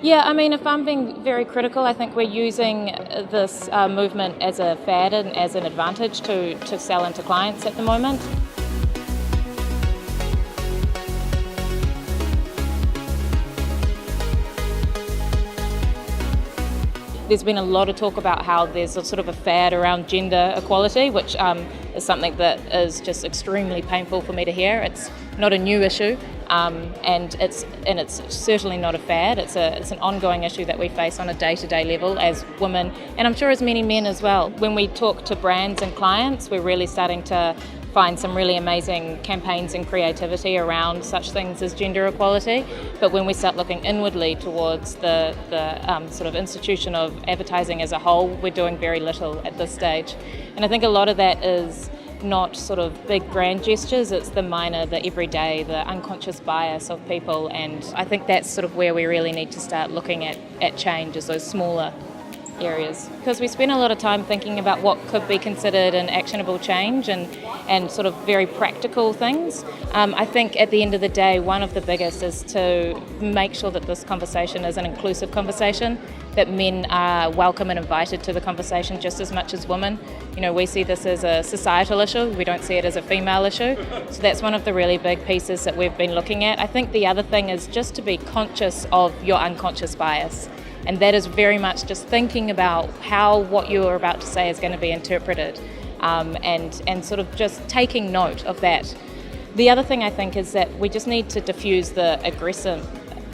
Yeah, I mean, if I'm being very critical, I think we're using this movement as a fad and as an advantage to sell into clients at the moment. There's been a lot of talk about how there's a sort of a fad around gender equality, which is something that is just extremely painful for me to hear. It's not a new issue, and it's certainly not a fad. It's an ongoing issue that we face on a day-to-day level as women, and I'm sure as many men as well. When we talk to brands and clients, we're really starting to find some really amazing campaigns and creativity around such things as gender equality. But when we start looking inwardly towards the sort of institution of advertising as a whole, we're doing very little at this stage. And I think a lot of that is not sort of big grand gestures, it's the minor, the everyday, the unconscious bias of people, and I think that's sort of where we really need to start looking at change, is those smaller areas, because we spend a lot of time thinking about what could be considered an actionable change and sort of very practical things. I think at the end of the day, one of the biggest is to make sure that this conversation is an inclusive conversation, that men are welcome and invited to the conversation just as much as women. You know, we see this as a societal issue, we don't see it as a female issue. So that's one of the really big pieces that we've been looking at. I think the other thing is just to be conscious of your unconscious bias. And that is very much just thinking about how what you're about to say is going to be interpreted, and sort of just taking note of that. The other thing I think is that we just need to diffuse the aggressive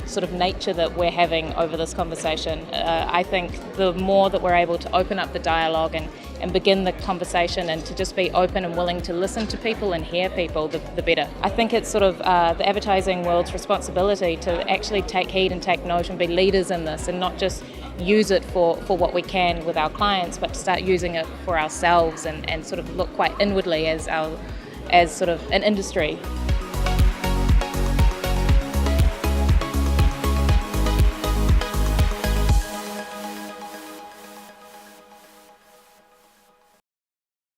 sort of nature that we're having over this conversation. I think the more that we're able to open up the dialogue and begin the conversation and to just be open and willing to listen to people and hear people, the better. I think it's sort of the advertising world's responsibility to actually take heed and take note and be leaders in this, and not just use it for what we can with our clients, but to start using it for ourselves and sort of look quite inwardly as sort of an industry.